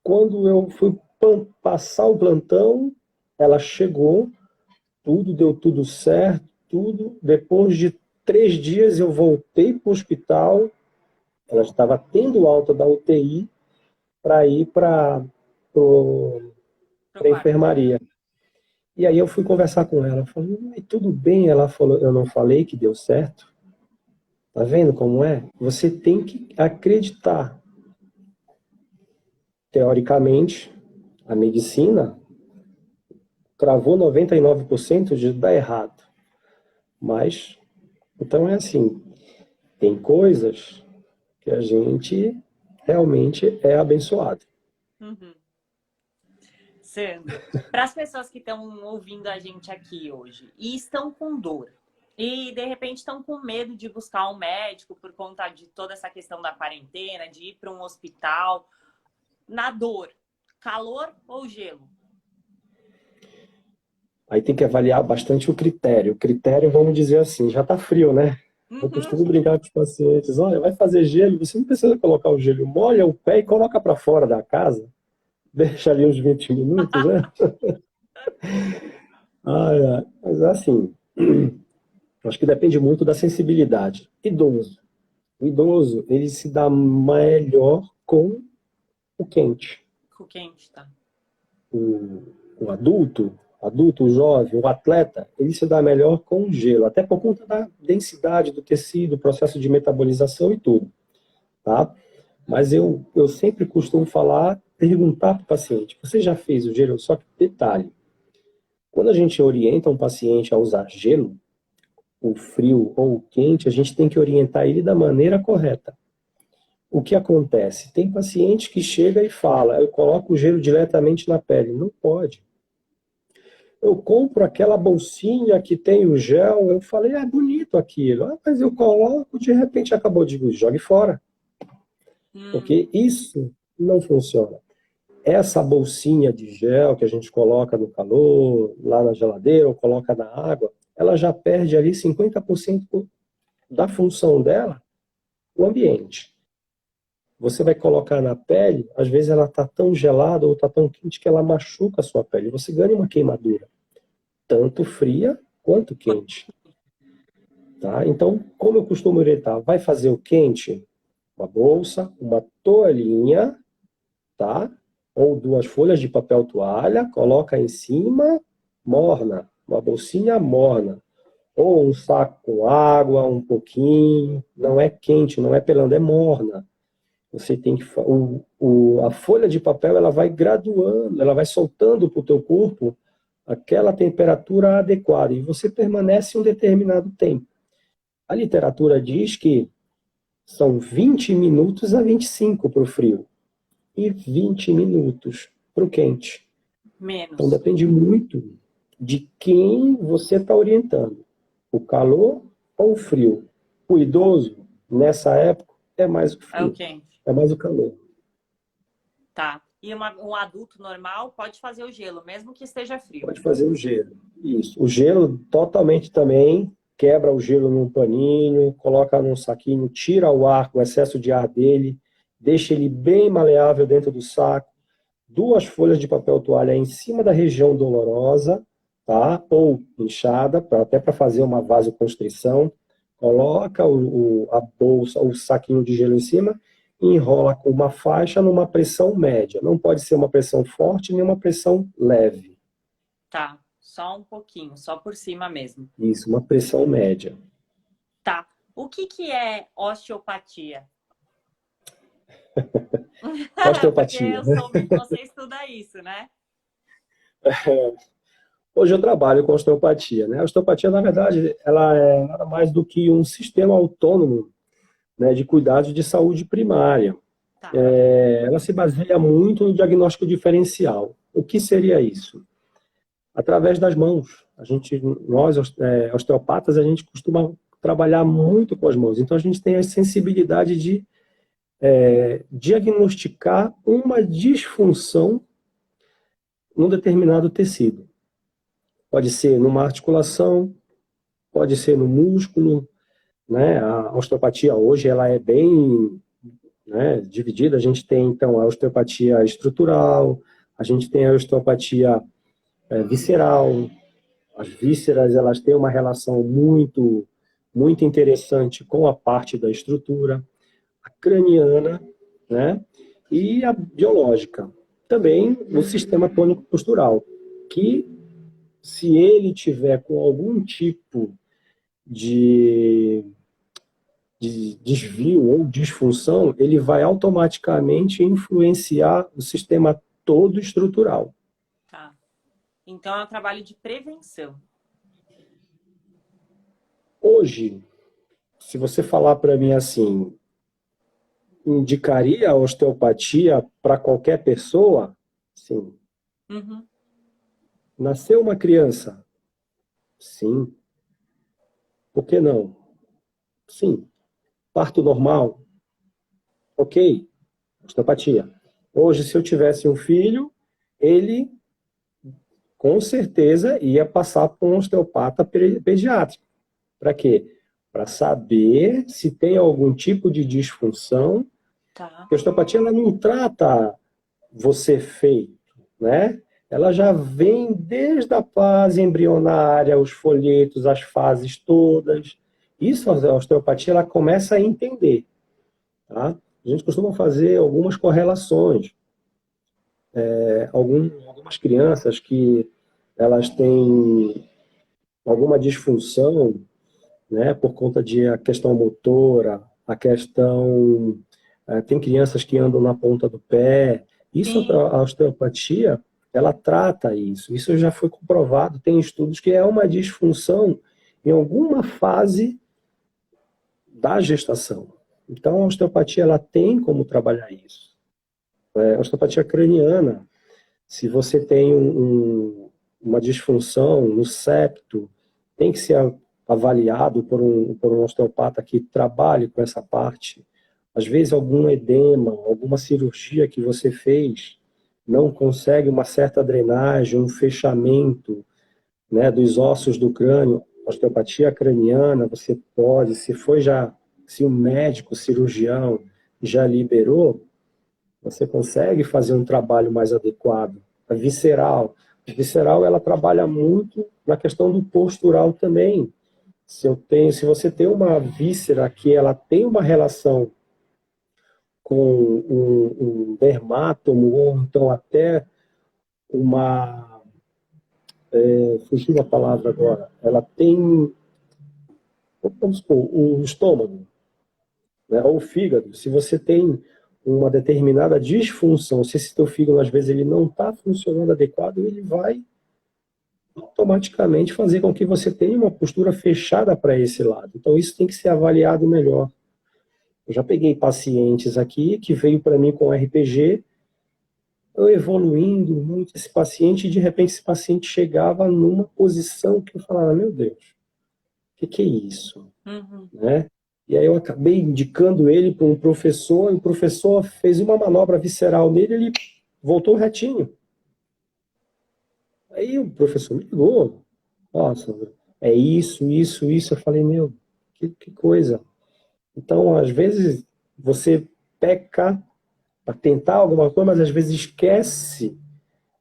Quando eu fui passar o plantão, ela chegou, tudo deu tudo certo, tudo. Depois de 3 dias eu voltei para o hospital, ela estava tendo alta da UTI para ir para a enfermaria. E aí eu fui conversar com ela, falei, tudo bem? Ela falou, eu não falei que deu certo? Tá vendo como é? Você tem que acreditar. Teoricamente, a medicina cravou 99% de dar errado. Mas, então é assim, tem coisas que a gente realmente é abençoado. Sandro, para as pessoas que estão ouvindo a gente aqui hoje e estão com dor, e de repente estão com medo de buscar um médico por conta de toda essa questão da quarentena, de ir para um hospital, na dor, calor ou gelo? Aí tem que avaliar bastante o critério. O critério, vamos dizer assim, já está frio, né? Eu costumo brincar com os pacientes, olha, vai fazer gelo, você não precisa colocar o gelo, molha o pé e coloca para fora da casa, deixa ali uns 20 minutos, né? Mas assim, acho que depende muito da sensibilidade. O idoso, ele se dá melhor com o quente. Com quente, tá. O adulto, o jovem, o atleta, ele se dá melhor com gelo, até por conta da densidade do tecido, processo de metabolização e tudo, tá? Mas eu sempre costumo perguntar para o paciente, você já fez o gelo? Só que detalhe, quando a gente orienta um paciente a usar gelo, o frio ou o quente, a gente tem que orientar ele da maneira correta. O que acontece? Tem paciente que chega e fala, eu coloco o gelo diretamente na pele. Não pode. Eu compro aquela bolsinha que tem o gel, eu falei, é bonito aquilo. Ah, mas eu coloco, de repente acabou de jogue fora. Porque isso não funciona. Essa bolsinha de gel que a gente coloca no calor, lá na geladeira, ou coloca na água, ela já perde ali 50% da função dela no ambiente. Você vai colocar na pele, às vezes ela está tão gelada ou está tão quente que ela machuca a sua pele. Você ganha uma queimadura, tanto fria quanto quente. Tá? Então, como eu costumo orientar, vai fazer o quente, uma bolsa, uma toalhinha, tá? Ou 2 folhas de papel toalha, coloca em cima, morna, uma bolsinha morna. Ou um saco com água, um pouquinho, não é quente, não é pelando, é morna. Você tem que a folha de papel ela vai graduando, ela vai soltando para o teu corpo aquela temperatura adequada e você permanece um determinado tempo. A literatura diz que são 20 minutos a 25 para o frio e 20 minutos para o quente. Então Menos. depende muito de quem você está orientando. O calor ou o frio? O idoso, nessa época, é mais o É o frio, quente. é mais o calor. Tá. E um adulto normal pode fazer o gelo, mesmo que esteja frio. Pode fazer o gelo. Isso. O gelo totalmente também, quebra o gelo num paninho, coloca num saquinho, tira o ar, o excesso de ar dele, deixa ele bem maleável dentro do saco. 2 folhas de papel toalha em cima da região dolorosa, tá? Ou inchada, até para fazer uma vasoconstrição. Coloca a bolsa, o saquinho de gelo em cima e enrola com uma faixa numa pressão média. Não pode ser uma pressão forte nem uma pressão leve. Tá. Só um pouquinho, só por cima mesmo. Isso, uma pressão média. Tá. O que é osteopatia? Porque Osteopatia, eu né? soube que você estuda isso, né? Hoje eu trabalho com osteopatia, né? A osteopatia, na verdade, ela é nada mais do que um sistema autônomo, né, de cuidados de saúde primária. Tá. Ela se baseia muito no diagnóstico diferencial. O que seria isso? Através das mãos. Nós, osteopatas, a gente costuma trabalhar muito com as mãos. Então, a gente tem a sensibilidade de diagnosticar uma disfunção num determinado tecido. Pode ser numa articulação, pode ser no músculo, né? A osteopatia hoje ela é bem, né, dividida. A gente tem, então, a osteopatia estrutural, a gente tem a osteopatia visceral. As vísceras, elas têm uma relação muito, muito interessante com a parte da estrutura, a craniana, né? E a biológica. Também o sistema tônico-postural, que se ele tiver com algum tipo de desvio ou disfunção, ele vai automaticamente influenciar o sistema todo estrutural. Tá. Então é um trabalho de prevenção. Hoje, se você falar para mim assim, indicaria a osteopatia para qualquer pessoa? Sim. Uhum. Nasceu uma criança? Sim. Por que não? Sim. Parto normal? Ok. Osteopatia. Hoje, se eu tivesse um filho, ele com certeza ia passar por um osteopata pediátrico. Para quê? Para saber se tem algum tipo de disfunção. Tá. Porque a osteopatia ela não trata você feito, né? Ela já vem desde a fase embrionária, os folhetos, as fases todas. Isso a osteopatia ela começa a entender, tá? A gente costuma fazer algumas correlações. algumas crianças que elas têm alguma disfunção, né, por conta de a questão motora, a questão... tem crianças que andam na ponta do pé. Isso, Sim. a osteopatia, ela trata isso. Isso já foi comprovado. Tem estudos que é uma disfunção em alguma fase da gestação. Então, a osteopatia, ela tem como trabalhar isso. A osteopatia craniana, se você tem uma disfunção no septo, tem que ser avaliado por um osteopata que trabalhe com essa parte. Às vezes, algum edema, alguma cirurgia que você fez, não consegue uma certa drenagem, um fechamento, né, dos ossos do crânio. Osteopatia craniana, você pode, se o médico, o cirurgião já liberou, você consegue fazer um trabalho mais adequado. A visceral ela trabalha muito na questão do postural também. Se você tem uma víscera que ela tem uma relação com um dermátomo ou então até uma, fugiu a palavra agora, ela tem, vamos supor, o estômago, né, ou o fígado. Se você tem uma determinada disfunção, se esse teu fígado às vezes ele não está funcionando adequado, ele vai automaticamente fazer com que você tenha uma postura fechada para esse lado. Então isso tem que ser avaliado melhor. Eu já peguei pacientes aqui que veio para mim com RPG, eu evoluindo muito esse paciente, e de repente esse paciente chegava numa posição que eu falava, meu Deus, o que é isso? Uhum. Né? E aí eu acabei indicando ele para um professor, e o professor fez uma manobra visceral nele, ele voltou retinho. Aí o professor me ligou, nossa, é isso, isso, isso. Eu falei, meu, que coisa. Então, às vezes, você peca para tentar alguma coisa, mas às vezes esquece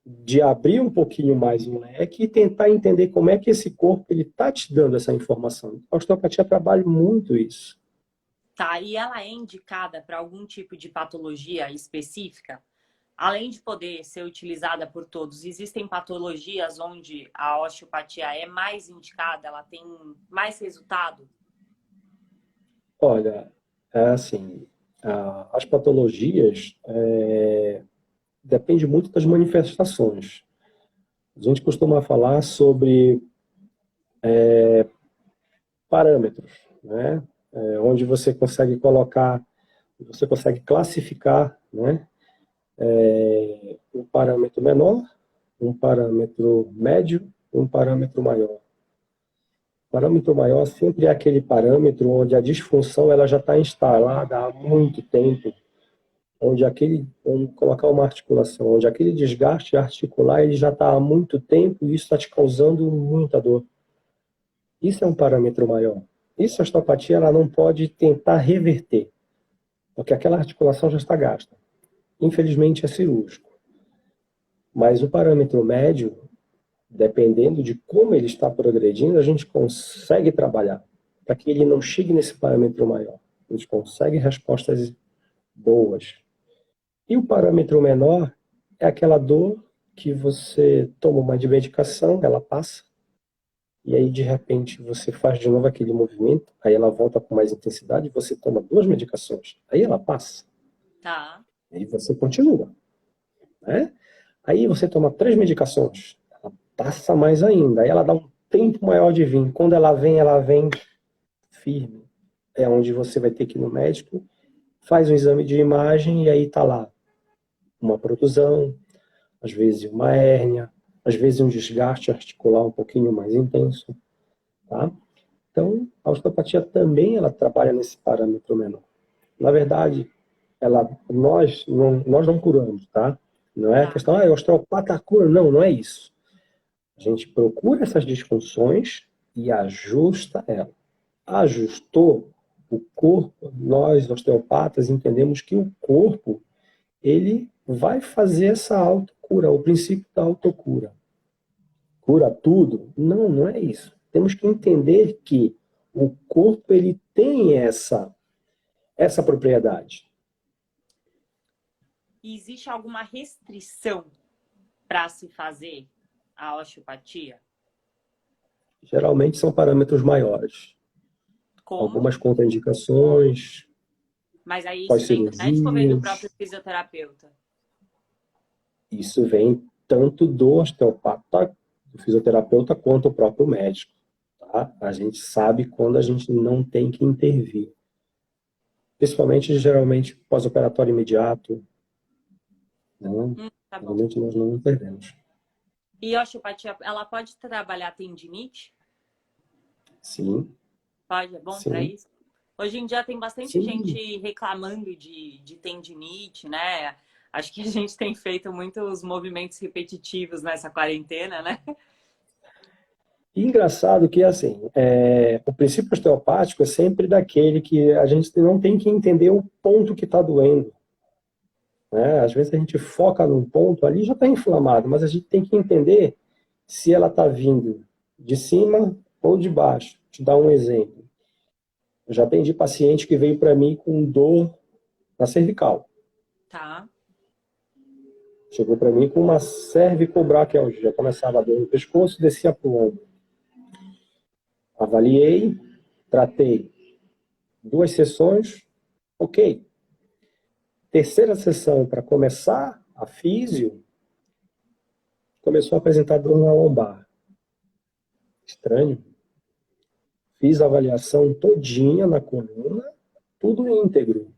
de abrir um pouquinho mais o leque e tentar entender como é que esse corpo ele está te dando essa informação. A osteopatia trabalha muito isso. Tá, e ela é indicada para algum tipo de patologia específica? Além de poder ser utilizada por todos, existem patologias onde a osteopatia é mais indicada, ela tem mais resultado? Olha, é assim, as patologias depende muito das manifestações. A gente costuma falar sobre parâmetros, né? Onde você consegue colocar, você consegue classificar, né? Um parâmetro menor, um parâmetro médio, um parâmetro maior. O parâmetro maior sempre é aquele parâmetro onde a disfunção ela já está instalada há muito tempo, vamos colocar uma articulação, onde aquele desgaste articular ele já está há muito tempo e isso está te causando muita dor. Isso é um parâmetro maior. Isso a osteopatia ela não pode tentar reverter, porque aquela articulação já está gasta. Infelizmente é cirúrgico. Mas o parâmetro médio, dependendo de como ele está progredindo, a gente consegue trabalhar para que ele não chegue nesse parâmetro maior. A gente consegue respostas boas. E o parâmetro menor é aquela dor que você toma uma de medicação, ela passa, e aí de repente você faz de novo aquele movimento, aí ela volta com mais intensidade, você toma duas medicações, aí ela passa, Tá. aí você continua, né? Aí você toma três medicações, ela passa mais ainda, aí ela dá um tempo maior de vir. Quando ela vem firme. É onde você vai ter que ir no médico, faz um exame de imagem e aí tá lá uma protusão, às vezes uma hérnia, às vezes um desgaste articular um pouquinho mais intenso, tá? Então, a osteopatia também ela trabalha nesse parâmetro menor. Na verdade, nós não curamos, tá? Não é a Tá. questão, o osteopata cura. Não, não é isso. A gente procura essas disfunções e ajusta ela. Ajustou o corpo, nós osteopatas entendemos que o corpo ele vai fazer essa autocura, o princípio da autocura. Cura tudo? Não, não é isso. Temos que entender que o corpo ele tem essa propriedade. E existe alguma restrição para se fazer a osteopatia? Geralmente são parâmetros maiores. Como? Algumas contraindicações, Mas aí isso vem do médico ou vem do pós-cirurgias. próprio fisioterapeuta? Isso vem tanto do osteopata, do fisioterapeuta, quanto do próprio médico. Tá? A gente sabe quando a gente não tem que intervir. Principalmente, geralmente, pós-operatório imediato. Né? Tá bom. Geralmente nós não intervemos. E a osteopatia, ela pode trabalhar tendinite? Sim, Pode, é bom para sim, isso? Hoje em dia tem bastante sim. gente reclamando de tendinite, né? Acho que a gente tem feito muitos movimentos repetitivos nessa quarentena, né? E engraçado que, assim, o princípio osteopático é sempre daquele que a gente não tem que entender o ponto que está doendo. Né? Às vezes a gente foca num ponto, ali já está inflamado, mas a gente tem que entender se ela está vindo de cima ou de baixo. Vou te dar um exemplo. Eu já atendi paciente que veio para mim com dor na cervical. Tá. Chegou para mim com uma cervicobraquialgia. Já começava a dor no pescoço, descia para o ombro. Avaliei, tratei. 2 sessões, ok. Terceira sessão, para começar a físio, começou a apresentar dor na lombar. Estranho. Fiz a avaliação todinha na coluna, tudo íntegro.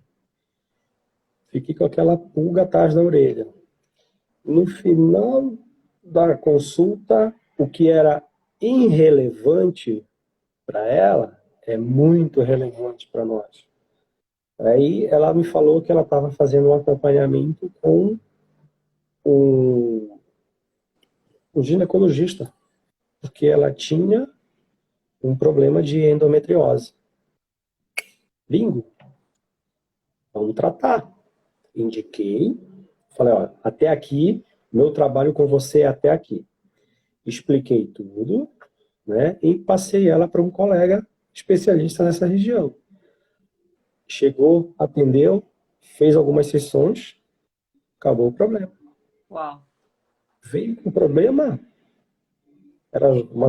Fiquei com aquela pulga atrás da orelha. No final da consulta, o que era irrelevante para ela é muito relevante para nós. Aí ela me falou que ela estava fazendo um acompanhamento com um ginecologista, porque ela tinha um problema de endometriose. Bingo, vamos tratar. Indiquei, falei, ó, até aqui, meu trabalho com você é até aqui. Expliquei tudo, né, e passei ela para um colega especialista nessa região. Chegou, atendeu, fez algumas sessões, acabou o problema. Uau. Veio com problema, era uma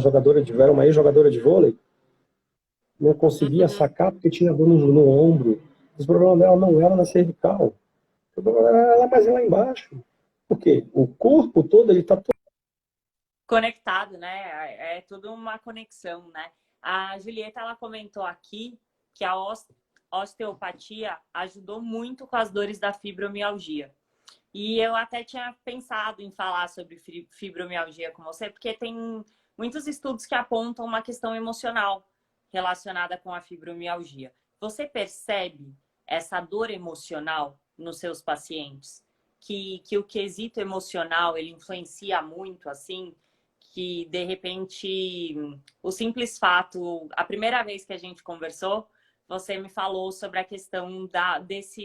ex-jogadora de vôlei, não conseguia Uhum. sacar porque tinha dor no ombro. O problema dela não era na cervical, o problema era mais lá embaixo. Por quê? O corpo todo ele está Conectado, né? É tudo uma conexão, né? A Julieta, ela comentou aqui que a osteopatia ajudou muito com as dores da fibromialgia. E eu até tinha pensado em falar sobre fibromialgia com você, porque tem muitos estudos que apontam uma questão emocional relacionada com a fibromialgia. Você percebe essa dor emocional nos seus pacientes? Que o quesito emocional ele influencia muito, assim, que de repente o simples fato, a primeira vez que a gente conversou, você me falou sobre a questão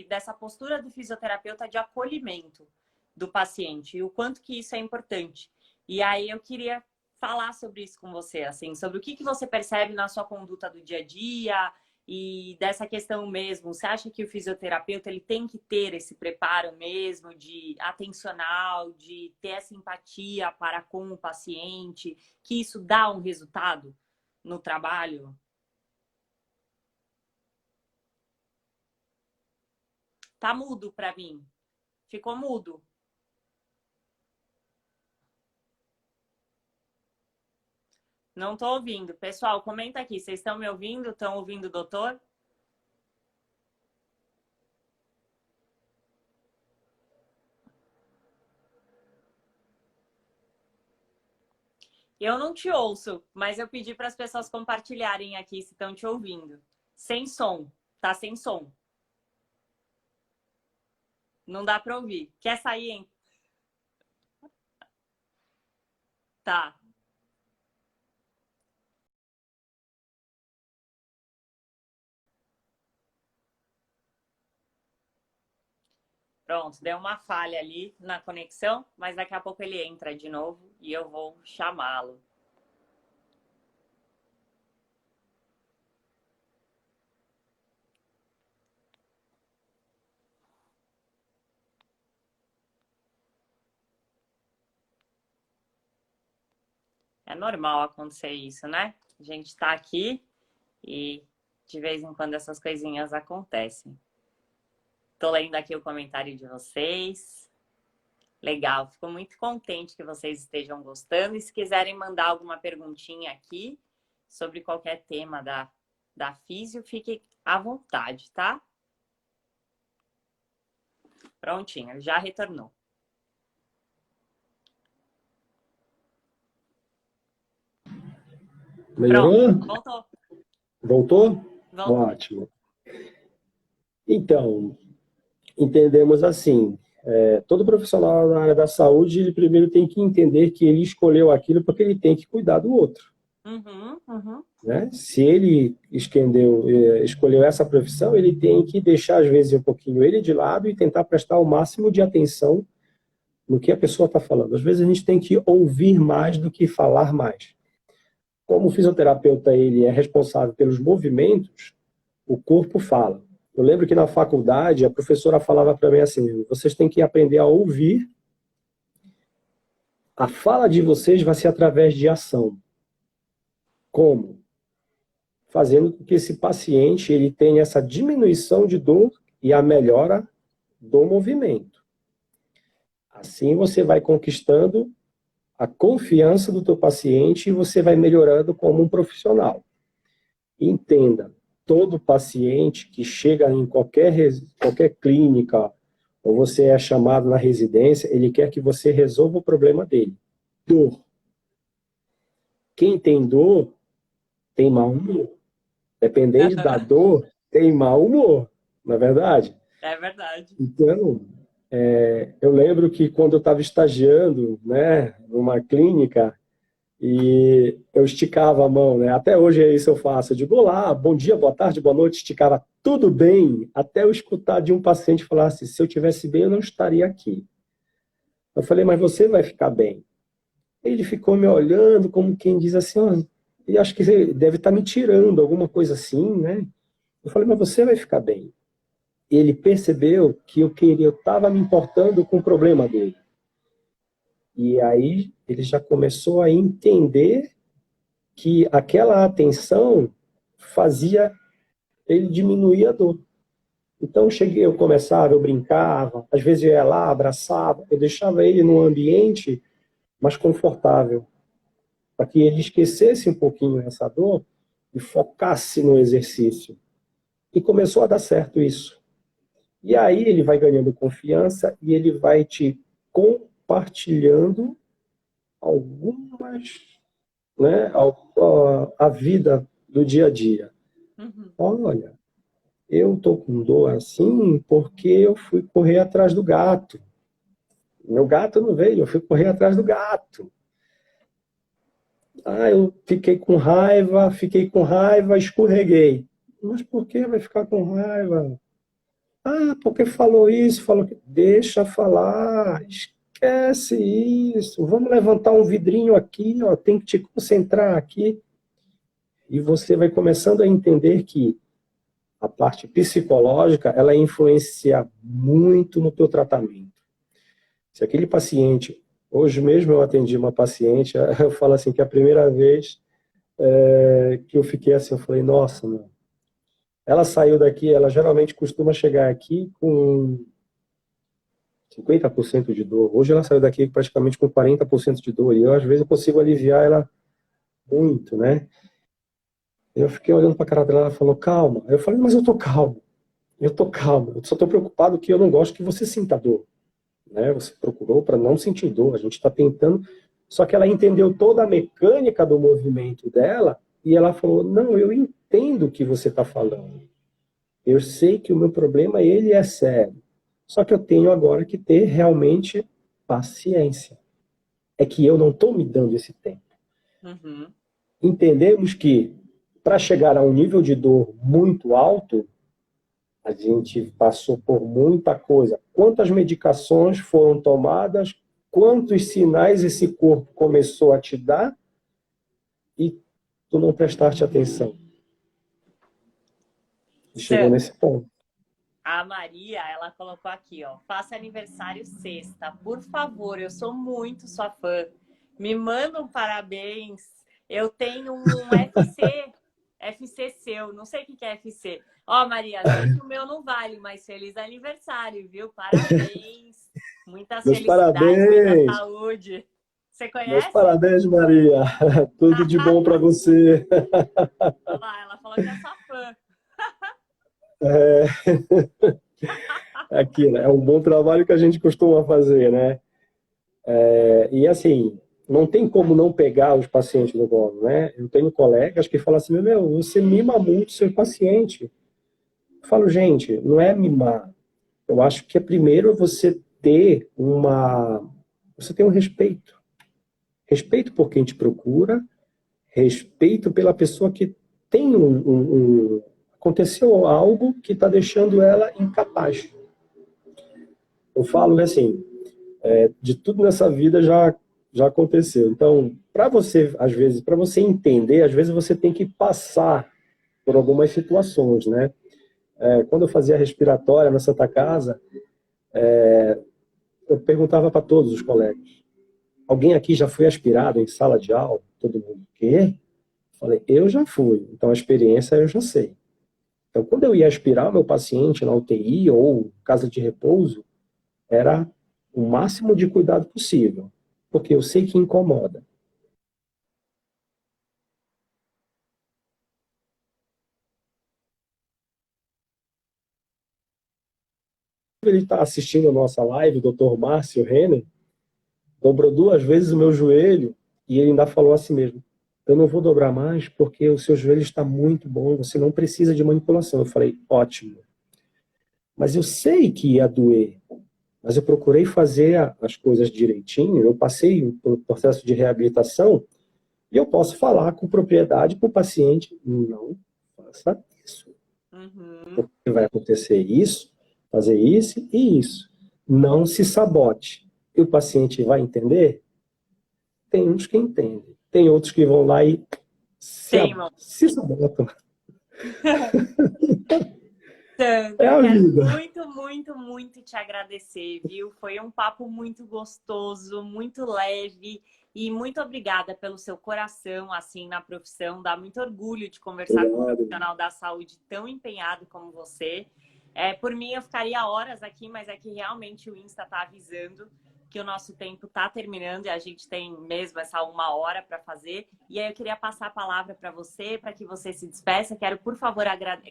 dessa postura do fisioterapeuta de acolhimento do paciente e o quanto que isso é importante. E aí eu queria falar sobre isso com você, assim, sobre o que você percebe na sua conduta do dia a dia e dessa questão mesmo. Você acha que o fisioterapeuta ele tem que ter esse preparo mesmo de atencional, de ter essa empatia para com o paciente, que isso dá um resultado no trabalho? Tá mudo para mim. Ficou mudo. Não tô ouvindo. Pessoal, comenta aqui. Vocês estão me ouvindo? Estão ouvindo o doutor? Eu não te ouço, mas eu pedi para as pessoas compartilharem aqui se estão te ouvindo. Sem som. Tá sem som. Não dá para ouvir. Quer sair, hein? Tá. Pronto, deu uma falha ali na conexão, mas daqui a pouco ele entra de novo e eu vou chamá-lo. É normal acontecer isso, né? A gente tá aqui e de vez em quando essas coisinhas acontecem. Tô lendo aqui o comentário de vocês. Legal, fico muito contente que vocês estejam gostando. E se quiserem mandar alguma perguntinha aqui sobre qualquer tema da Físio, fique à vontade, tá? Prontinho, já retornou. Melhorou? Pronto, voltou. Voltou? Voltou. Ótimo. Então, entendemos assim, todo profissional na área da saúde, ele primeiro tem que entender que ele escolheu aquilo porque ele tem que cuidar do outro. Uhum, uhum. Né? Se ele escolheu essa profissão, ele tem que deixar, às vezes, um pouquinho ele de lado e tentar prestar o máximo de atenção no que a pessoa está falando. Às vezes a gente tem que ouvir mais do que falar mais. Como o fisioterapeuta ele é responsável pelos movimentos, o corpo fala. Eu lembro que na faculdade a professora falava para mim assim: vocês têm que aprender a ouvir. A fala de vocês vai ser através de ação. Como? Fazendo com que esse paciente ele tenha essa diminuição de dor e a melhora do movimento. Assim você vai conquistando a confiança do teu paciente e você vai melhorando como um profissional. Entenda, todo paciente que chega em qualquer clínica ou você é chamado na residência, ele quer que você resolva o problema dele. Dor. Quem tem dor tem mau humor. Dependente da dor, tem mau humor, não é verdade? É verdade. Então, eu lembro que quando eu estava estagiando, né, numa clínica, e eu esticava a mão, né? Até hoje é isso eu faço. Eu digo, olá, bom dia, boa tarde, boa noite, esticava tudo bem, até eu escutar de um paciente falar assim, se eu tivesse bem, eu não estaria aqui. Eu falei, mas você vai ficar bem. Ele ficou me olhando como quem diz assim, oh, e acho que você deve estar me tirando, alguma coisa assim, né? Eu falei, mas você vai ficar bem. Ele percebeu que eu estava me importando com o problema dele. E aí ele já começou a entender que aquela atenção fazia ele diminuir a dor. Então eu começava, eu brincava, às vezes eu ia lá, abraçava, eu deixava ele num ambiente mais confortável, para que ele esquecesse um pouquinho essa dor e focasse no exercício. E começou a dar certo isso. E aí ele vai ganhando confiança e ele vai te compartilhando algumas, né, a vida do dia a dia. Uhum. Olha, eu tô com dor assim porque eu fui correr atrás do gato. Meu gato não veio, eu fui correr atrás do gato. Ah, eu fiquei com raiva, escorreguei. Mas por que vai ficar com raiva? Ah, porque falou isso, falou que. Deixa falar, esquece isso. Vamos levantar um vidrinho aqui, ó, tem que te concentrar aqui. E você vai começando a entender que a parte psicológica, ela influencia muito no teu tratamento. Se aquele paciente, hoje mesmo eu atendi uma paciente, eu falo assim que a primeira vez que eu fiquei assim, eu falei, nossa, meu. Ela saiu daqui, ela geralmente costuma chegar aqui com 50% de dor. Hoje ela saiu daqui praticamente com 40% de dor. E eu, às vezes, eu consigo aliviar ela muito, né? Eu fiquei olhando para a cara dela, ela falou, calma. Eu falei, mas eu tô calmo. Eu tô calmo. Eu só tô preocupado que eu não gosto que você sinta dor. Né? Você procurou para não sentir dor. A gente está tentando. Só que ela entendeu toda a mecânica do movimento dela e ela falou: não, eu entendo o que você está falando. Eu sei que o meu problema ele é sério. Só que eu tenho agora que ter realmente paciência. É que eu não estou me dando esse tempo. Uhum. Entendemos que para chegar a um nível de dor muito alto, a gente passou por muita coisa. Quantas medicações foram tomadas, quantos sinais esse corpo começou a te dar e tu não prestaste atenção. E chegou Sam, nesse ponto. a Maria, ela colocou aqui, ó, faça aniversário sexta, por favor, eu sou muito sua fã. Me manda um parabéns. Eu tenho um FC seu, não sei o que é FC. Ó, Maria, sei que o meu não vale, mas feliz aniversário, viu? Parabéns. Muitas Meus felicidades, muita parabéns! saúde. Você Meus conhece? parabéns, Maria! Tudo de bom para você! Olha lá, ela falou que é sua fã. É, aqui, né? É um bom trabalho que a gente costuma fazer, né? E assim, não tem como não pegar os pacientes no colo, né? Eu tenho colegas que falam assim, meu, você mima muito seu paciente. Eu falo, gente, não é mimar. Eu acho que é primeiro você ter você tem um respeito. Respeito por quem te procura, respeito pela pessoa que tem aconteceu algo que está deixando ela incapaz. Eu falo assim, de tudo nessa vida já aconteceu. Então, para você, às vezes, para você entender, às vezes você tem que passar por algumas situações, né? Quando eu fazia respiratória na Santa Casa, eu perguntava para todos os colegas: alguém aqui já foi aspirado em sala de aula? Todo mundo, o quê? Eu falei, eu já fui, então a experiência eu já sei. Então, quando eu ia aspirar o meu paciente na UTI ou casa de repouso, era o máximo de cuidado possível, porque eu sei que incomoda. Ele está assistindo a nossa live, o Dr. Márcio Renner, dobrou 2 vezes o meu joelho e ele ainda falou assim mesmo: eu não vou dobrar mais porque o seu joelho está muito bom, você não precisa de manipulação. Eu falei, ótimo. Mas eu sei que ia doer, mas eu procurei fazer as coisas direitinho, eu passei pelo processo de reabilitação e eu posso falar com propriedade para o paciente, não faça isso. Uhum. Porque vai acontecer isso, fazer isso e isso. Não se sabote. E o paciente vai entender? Tem uns que entendem. Tem outros que vão lá e Teimam. se sabotam. Sandro, É eu a quero vida. muito, muito, muito te agradecer, viu? Foi um papo muito gostoso, muito leve e muito obrigada pelo seu coração, assim, na profissão. Dá muito orgulho de conversar com um Obrigado. profissional da saúde tão empenhado como você. Por mim, eu ficaria horas aqui, mas é que realmente o Insta tá avisando que o nosso tempo está terminando e a gente tem mesmo essa 1 hora para fazer. E aí eu queria passar a palavra para você, para que você se despeça. Quero, por favor,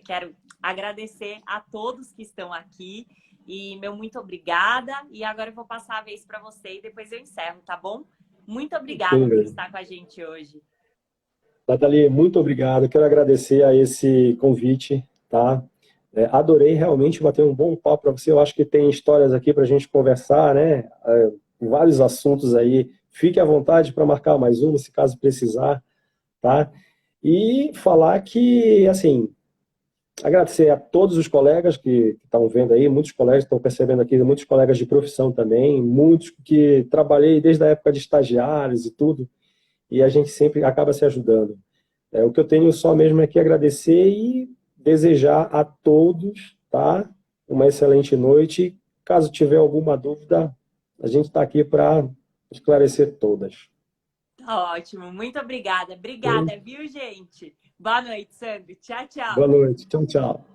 quero agradecer a todos que estão aqui. E meu muito obrigada. E agora eu vou passar a vez para você e depois eu encerro, tá bom? Muito obrigada por Sim, estar com a gente hoje. Nathalie, muito obrigado. Quero agradecer a esse convite, tá? Adorei realmente bater um bom papo para você. Eu acho que tem histórias aqui para a gente conversar, né? Vários assuntos aí. Fique à vontade para marcar mais uma, se caso precisar, tá? E falar que, assim, agradecer a todos os colegas que estão vendo aí, muitos colegas estão percebendo aqui, muitos colegas de profissão também, muitos que trabalhei desde a época de estagiários e tudo, e a gente sempre acaba se ajudando. O que eu tenho só mesmo é que agradecer e desejar a todos, tá? Uma excelente noite. Caso tiver alguma dúvida, a gente está aqui para esclarecer todas. Tá ótimo. Muito obrigada. Ok? Obrigada, viu, gente? Boa noite, Sandro. Tchau, Boa tchau. noite. Tchau, tchau.